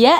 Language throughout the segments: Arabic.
يا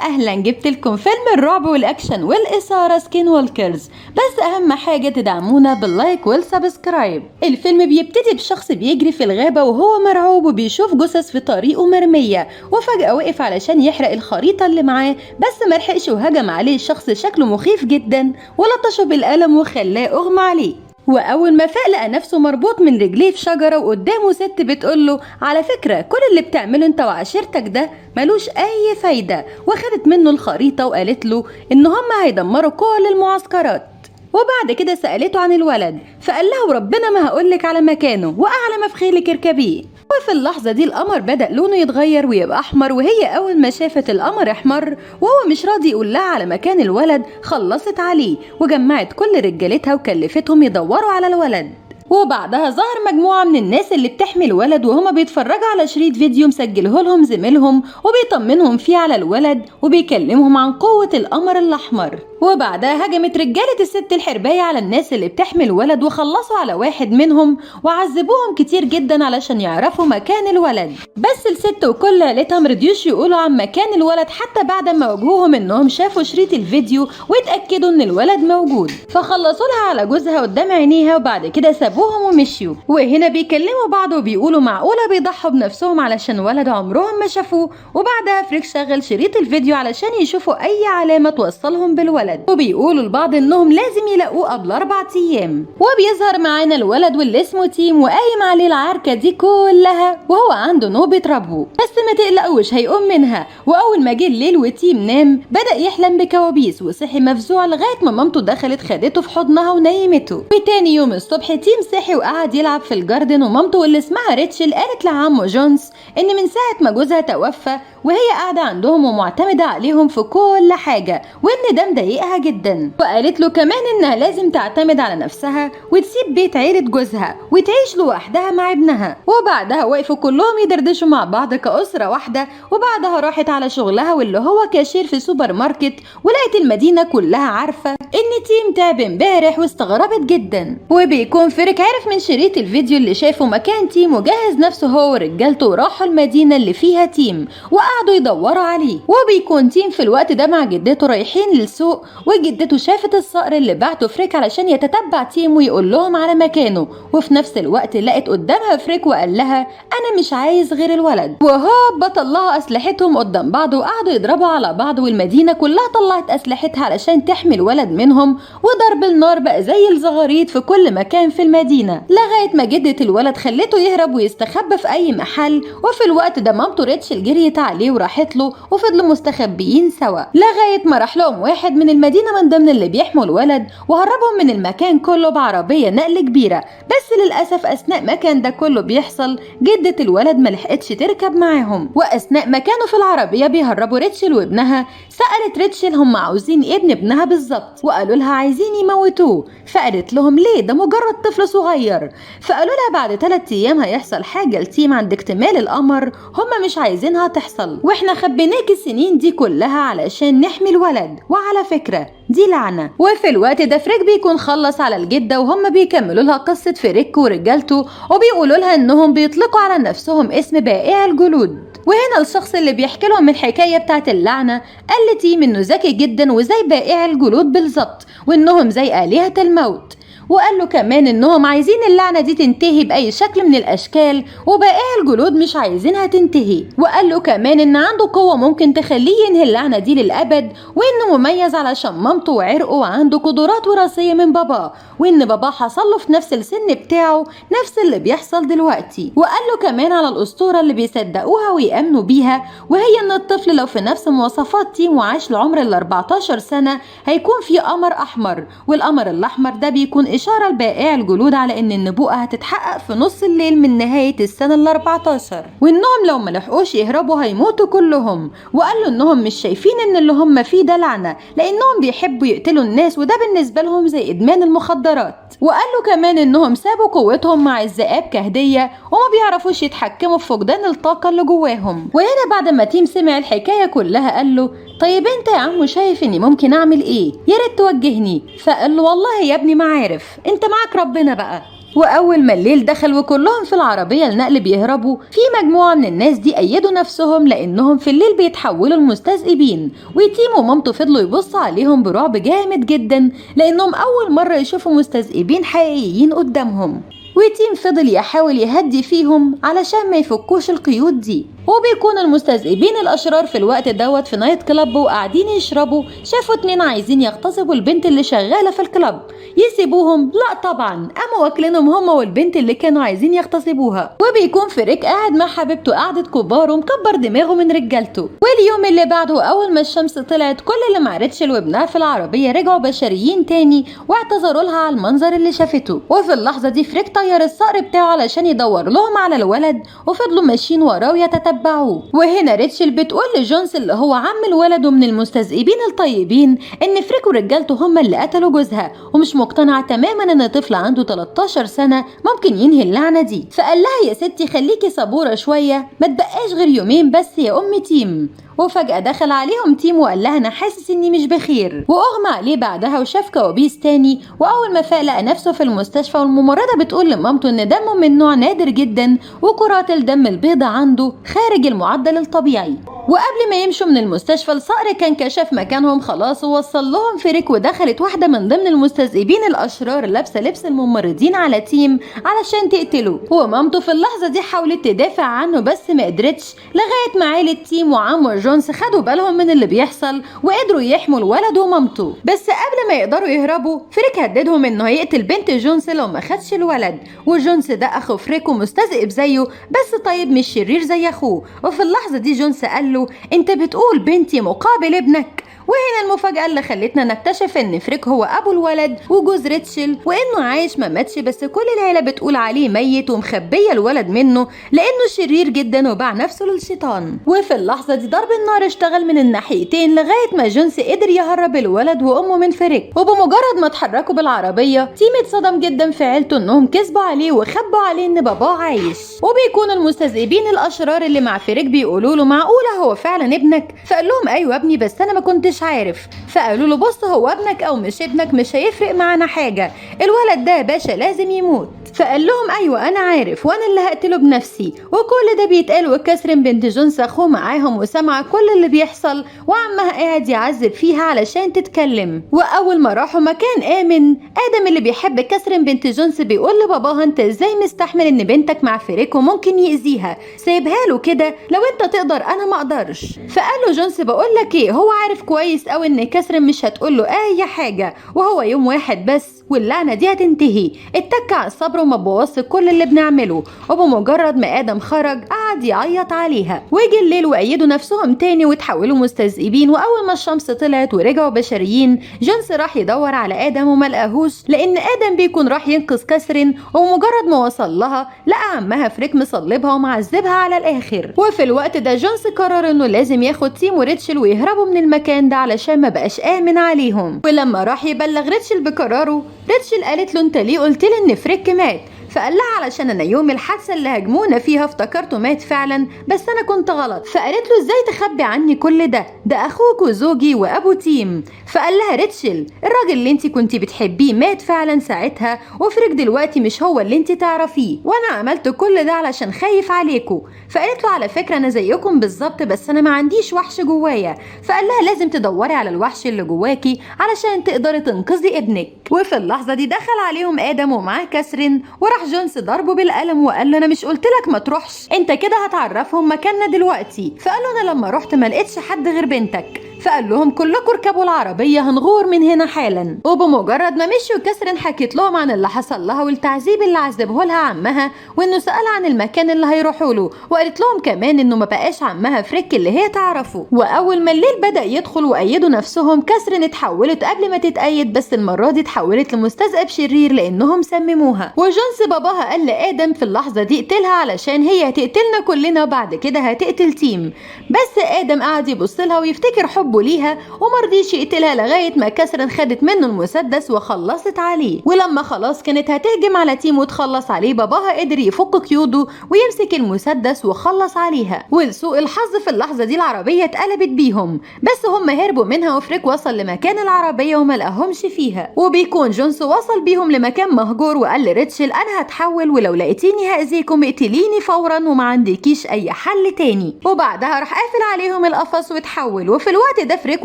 اهلا جبت لكم فيلم الرعب والاكشن والاثاره سكين وولكرز. بس اهم حاجه تدعمونا باللايك والسبسكرايب. الفيلم بيبتدي بشخص بيجري في الغابه وهو مرعوب وبيشوف جثث في طريقه مرميه، وفجاه وقف علشان يحرق الخريطه اللي معاه بس ملحقش وهجم عليه شخص شكله مخيف جدا ولطشه بالقلم وخلاه اغمى عليه. واول ما فاق لقى نفسه مربوط من رجليه في شجره وقدامه ست بتقوله على فكره كل اللي بتعمله انت وعشيرتك ده ملوش اي فايده، وخدت منه الخريطه وقالت له ان هم هيدمروا كل المعسكرات. وبعد كده سألته عن الولد فقال لها وربنا ما هقولك على مكانه وأعلى ما في خيلك اركبيه. وفي اللحظة دي القمر بدأ لونه يتغير ويبقى أحمر، وهي أول ما شافت القمر أحمر وهو مش راضي يقول لها على مكان الولد خلصت عليه وجمعت كل رجالتها وكلفتهم يدوروا على الولد. وبعدها ظهر مجموعة من الناس اللي بتحمي الولد وهما بيتفرجوا على شريط فيديو مسجله لهم زميلهم وبيطمنهم فيه على الولد وبيكلمهم عن قوة القمر الأحمر. وبعدها هجمت رجالة الست الحرباية على الناس اللي بتحمي الولد وخلصوا على واحد منهم وعذبوهم كتير جدا علشان يعرفوا مكان الولد. بس الست وكل عيلتها مرضيوش يقولوا عن مكان الولد حتى بعد ما واجهوهم انهم شافوا شريط الفيديو واتأكدوا ان الولد موجود، فخلصوا لها على جوزها قدام عينيها وبعد كده سابوهم ومشيوا. وهنا بيكلموا بعض وبيقولوا معقولة بيضحوا بنفسهم علشان ولد عمرهم ما شافوه. وبعدها فريك شغل شريط الفيديو علشان يشوفوا اي علامة توصلهم بالولد، وبيقولوا البعض انهم لازم يلاقوه قبل 4 ايام. وبيظهر معانا الولد واللي اسمه تيم وقايم عليه العركة دي كلها وهو عنده نوبة ربو، بس ما تقلقوش هيقوم منها. واول ما جه الليل وتيم نام بدأ يحلم بكوابيس وصحي مفزوع لغاية ما مامته دخلت خدته في حضنها ونيمته. وتاني يوم الصبح تيم صحي وقعد يلعب في الجاردن، ومامته اللي اسمها ريتشل قالت لعمه جونز ان من ساعة ما جوزها توفى وهي قاعدة عندهم ومعتمدة عليهم في كل حاجة وان ده مضايقها جدا. وقالت له كمان انها لازم تعتمد على نفسها وتسيب بيت عيلة جوزها وتعيش لوحدها مع ابنها. وبعدها وقفوا كلهم يدردشوا مع بعض كأسرة واحدة، وبعدها راحت على شغلها واللي هو كاشير في سوبر ماركت، ولقيت المدينة كلها عارفة ان تيم تعب امبارح واستغربت جدا. وبيكون فريك عرف من شريط الفيديو اللي شافه مكان تيم وجهز نفسه هو ورجالته وراحوا المدينة اللي فيها تيم وقعدوا يدوروا عليه. وبيكون تيم في الوقت ده مع جدته رايحين للسوق، وجدته شافت الصقر اللي بعته فريك علشان يتتبع تيم ويقول لهم على مكانه، وفي نفس الوقت لقت قدامها فريك وقال لها انا مش عايز غير الولد. وهوب طلعوا اسلحتهم قدام بعض وقعدوا يضربوا على بعض، والمدينة كلها طلعت اسلحتها علشان تحمي الولد منهم، وضرب النار بقى زي الزغاريد في كل مكان في المدينة لغاية ما جدة الولد خلته يهرب ويستخبى في اي محل. وفي الوقت ده مامته ريتشل جريت عليه وراحت له وفضلوا مستخبيين سوا لغاية ما راح لهم واحد من المدينة من ضمن اللي بيحموا الولد وهربهم من المكان كله بعربية نقل كبيرة. بس للأسف أثناء ما كان ده كله بيحصل جدة الولد ملحقتش تركب معاهم، وأثناء ما كانوا في العربية بيهربوا ريتشل وابنها سألت ريتشل هم عاوزين ايه ابن ابنها بالظبط، وقالوا لها عايزين يموتوه. فقالت لهم ليه ده مجرد طفل صغير. فقالوا لها بعد 3 ايام هيحصل حاجة لتيم عند اكتمال القمر هم مش عايزينها تحصل، واحنا خبيناك السنين دي كلها علشان نحمي الولد، وعلى فكرة دي لعنة. وفي الوقت ده فريك بيكون خلص على الجدة وهم بيكملوا لها قصة فريك ورجالته وبيقولوا لها انهم بيطلقوا على نفسهم اسم بائع الجلود. وهنا الشخص اللي بيحكي لهم الحكاية بتاعت اللعنة قال لتيم انه ذكي جدا وزي بائع الجلود بالظبط وانهم زي آلهة الموت، وقال له كمان انهم عايزين اللعنة دي تنتهي بأي شكل من الاشكال وبائع الجلود مش عايزينها تنتهي. وقال له كمان ان عنده قوة ممكن تخليه ينهي اللعنة دي للأبد، وانه مميز علشان مامته وعرقه وعنده قدرات وراثية من باباه، وان باباه حصل له في نفس السن بتاعه نفس اللي بيحصل دلوقتي. وقال له كمان على الأسطورة اللي بيصدقوها ويأمنوا بيها، وهي ان الطفل لو في نفس مواصفات تيم وعاش لعمر 14 سنة هيكون في قمر احمر، والقمر الاحمر ده بيكون إشارة لبائع الجلود على إن النبوءة هتتحقق في نص الليل من نهاية السنة 14، وإنهم لو ملحقوش يهربوا هيموتوا كلهم. وقالوا إنهم مش شايفين إن اللي هم فيه ده لعنة لأنهم بيحبوا يقتلوا الناس وده بالنسبة لهم زي إدمان المخدرات. وقالوا كمان إنهم سابوا قوتهم مع الذئاب كهدية وما بيعرفوش يتحكموا في فقدان الطاقة اللي جواهم. وهنا بعد ما تيم سمع الحكاية كلها قال له طيب انت يا عمو شايف اني ممكن اعمل ايه؟ يا ريت توجهني. فقال له والله يا ابني ما عارف، انت معاك ربنا بقى. واول ما الليل دخل وكلهم في العربيه النقل بيهربوا، في مجموعه من الناس دي ايدوا نفسهم لانهم في الليل بيتحولوا لمستذئبين. وتيم ومامته فضلوا يبصوا عليهم برعب جامد جدا لانهم اول مره يشوفوا مستذئبين حقيقيين قدامهم. وتيم فضل يحاول يهدي فيهم علشان ما يفكوش القيود دي. وبيكون المستذئبين الاشرار في الوقت دوت في نايت كلاب وقاعدين يشربوا، شافوا 2 عايزين يغتصبوا البنت اللي شغاله في الكلاب. يسيبوهم؟ لا طبعا، قاموا واكلينهم هما والبنت اللي كانوا عايزين يغتصبوها. وبيكون فريك قاعد مع حبيبته قعدة كبار ومكبر دماغه من رجالته. واليوم اللي بعده اول ما الشمس طلعت، كل اللي معرتش وابنها في العربيه رجعوا بشريين تاني واعتذروا لها على المنظر اللي شافته. وفي اللحظه دي فريك طير الصقر بتاعه علشان يدور لهم على الولد، وفضلوا ماشيين وراه ويتتبعوه. وهنا ريتشل بتقول لجونس اللي هو عم الولد ومن المستذئبين الطيبين ان فريك ورجالته هم اللي قتلوا جوزها، ومش مقتنع تماما ان طفل عنده 13 سنه ممكن ينهي اللعنه دي. فقال لها يا ستي خليكي صبوره شويه، ما تبقاش غير يومين بس يا ام تيم. وفجأة دخل عليهم تيم وقال لها أنا حاسس إني مش بخير، وأغمى عليه بعدها وشاف كوابيس تاني. وأول ما فاق لقى نفسه في المستشفى، والممرضة بتقول لمامته إن دمه من نوع نادر جدا وكرات الدم البيضاء عنده خارج المعدل الطبيعي. وقبل ما يمشوا من المستشفى الصقر كان كشف مكانهم خلاص ووصل لهم فريك. ودخلت واحدة من ضمن المستذئبين الأشرار لابسة لبس الممرضين على تيم علشان تقتله. ومامته في اللحظة دي حاولت تدافع عنه بس ما قدرتش، لغاية ما عيلة تيم وعمه جونس خدوا بالهم من اللي بيحصل وقدروا يحموا الولد ومامته. بس قبل ما يقدروا يهربوا فريك هددهم انه هيقتل بنت جونس لو ما خدش الولد. وجونس ده اخو فريك ومستذئب زيه بس طيب مش شرير زي اخوه. وفي اللحظة دي جونس قال له انت بتقول بنتي مقابل ابنك. وهنا المفاجأة اللي خلتنا نكتشف ان فريك هو ابو الولد وجوز ريتشل، وانه عايش ما ماتش بس كل العيلة بتقول عليه ميت ومخبية الولد منه لانه شرير جدا وباع نفسه للشيطان. وفي اللحظة دي ضرب النار اشتغل من الناحيتين لغاية ما جونس قدر يهرب الولد وامه من فريك. وبمجرد ما اتحركوا بالعربية تيم اتصدم جدا في عيلته انهم كذبوا عليه وخبوا عليه ان باباه عايش. وبيكون المستذئبين الاشرار اللي مع فريك بيقولوا له معقولة هو فعلا ابنك؟ فقال لهم ايوه ابني بس انا ما كنتش عارف. فقالوا له بص هو ابنك او مش ابنك مش هيفرق معانا حاجة، الولد ده يا باشا لازم يموت. فقال لهم ايوه انا عارف وانا اللي هقتله بنفسي. وكل ده بيتقال وكاثرين بنت جونس اخوه معاهم وسمع كل اللي بيحصل، وعمها قاعد يعذب فيها علشان تتكلم. واول ما راحوا مكان امن، ادم اللي بيحب كاثرين بنت جونس بيقول لباباها انت ازاي مستحمل ان بنتك مع فريك وممكن يأذيها، سايبها له كده، لو انت تقدر انا ما اقدرش. فقال له جونس بقول لك ايه، هو عارف كويس قوي ان كاثرين مش هتقول له اي حاجه، وهو يوم واحد بس واللعنه دي هتنتهي. اتك على الصبر وما تبوظش كل اللي بنعمله. وبمجرد ما ادم خرج قعد يعيط عليها. وجي الليل وايدوا نفسهم تاني وتحولوا مستذئبين. واول ما الشمس طلعت ورجعوا بشريين، جونس راح يدور على ادم وما لقاهوش لان ادم بيكون راح ينقذ كاثرين. ومجرد ما وصل لها لقى عمها فريك مصلبها ومعذبها على الاخر. وفي الوقت ده جونس قرر انه لازم ياخد تيم وريتشل ويهربوا من المكان ده علشان ما بقاش امن عليهم. ولما راح يبلغ ريتشل بقراره، ريتشل قالت له انت ليه قلت لي ان فريك مات؟ فقال لها علشان انا يوم الحادثه اللي هاجمونا فيها افتكرته مات فعلا بس انا كنت غلط. فقالت له ازاي تخبي عني كل ده اخوك وزوجي وابو تيم. فقال لها ريتشل الراجل اللي انت كنتي بتحبيه مات فعلا ساعتها، وفريك دلوقتي مش هو اللي انت تعرفيه، وانا عملت كل ده علشان خايف عليكم. فقالت له على فكره انا زيكم بالظبط بس انا ما عنديش وحش جوايا. فقال لها لازم تدوري على الوحش اللي جواكي علشان تقدري تنقذي ابنك. وفي اللحظه دي دخل عليهم ادم ومعاه كاثرين، وراح جونس ضربه بالقلم وقال له انا مش قلت لك ما تروحش، انت كده هتعرفهم مكاننا دلوقتي. فقال له انا لما رحت ما لقيتش حد غير بنتك. فقال لهم كلكم اركبوا العربيه هنغور من هنا حالا. وبمجرد ما مشوا كاثرين حكت لهم عن اللي حصل لها والتعذيب اللي عذبه لها عمها، وانه سأل عن المكان اللي هيروحوا له، وقالت لهم كمان انه ما بقاش عمها فريك اللي هي تعرفه. واول ما الليل بدأ يدخل وايدوا نفسهم، كاثرين اتحولت قبل ما تتأيد بس المره دي اتحولت لمستذئب شرير لانهم سمموها. وجونس باباها قال لادم في اللحظه دي اقتلها علشان هي هتقتلنا كلنا وبعد كده هتقتل تيم. بس ادم قعد يبص لها ويفتكر حب حبه ليها ومرضيش يقتلها لغاية ما كاثرين خدت منه المسدس وخلصت عليه. ولما خلاص كانت هتهجم على تيم وتخلص عليه، باباها قدر يفك قيوده ويمسك المسدس وخلص عليها. ولسوء الحظ في اللحظة دي العربية اتقلبت بيهم، بس هم هربوا منها وفريك وصل لمكان العربية وما لقاهمش فيها. وبيكون جونس وصل بيهم لمكان مهجور وقال لريتشل انا هتحول ولو لقيتيني هأذيكم اقتليني فورا وما عندكيش اي حل تاني. وبعدها راح قافل عليهم القفص وتحول. وفي الوقت ده فريك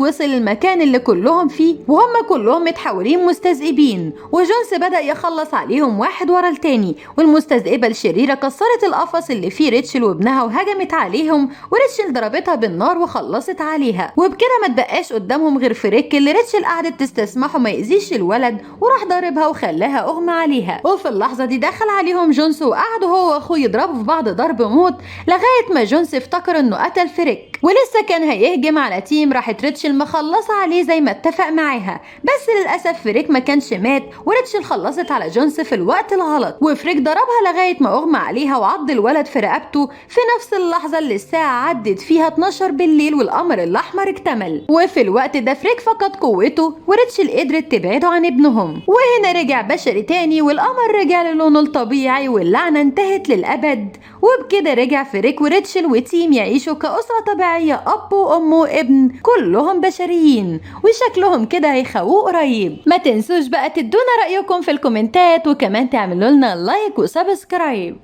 وصل للمكان اللي كلهم فيه وهم كلهم متحولين مستذئبين، وجونس بدأ يخلص عليهم واحد ورا التاني. والمستذئبة الشريرة كسرت القفص اللي فيه ريتشل وابنها وهجمت عليهم، وريتشل ضربتها بالنار وخلصت عليها. وبكده ما تبقاش قدامهم غير فريك اللي ريتشل قعدت تستسمحه ما يأذيش الولد وراح ضاربها وخلاها اغمى عليها. وفي اللحظة دي دخل عليهم جونس وقعدوا هو واخوه يضربوا في بعض ضرب موت لغاية ما جونس افتكر انه قتل فريك ولسه كان هيهجم على تيم. راحت ريتشل مخلصة عليه زي ما اتفق معاها، بس للأسف فريك ما كانش مات وريتشل خلصت على جونس في الوقت الغلط. وفريك ضربها لغاية ما اغمى عليها وعض الولد في رقبته في نفس اللحظة اللي الساعة عدت فيها 12 بالليل والقمر الأحمر اكتمل. وفي الوقت ده فريك فقد قوته وريتشل قدرت تبعده عن ابنهم. وهنا رجع بشري تاني والقمر رجع للونه الطبيعي واللعنة انتهت للأبد. وبكده رجع فريك وريتشل وتيم يعيشوا كأسرة طبيعية، أب وأم وابن كلهم بشريين وشكلهم كده هيخووه قريب. ما تنسوش بقى تدونا رأيكم في الكومنتات وكمان تعملوا لنا لايك وسبسكرايب.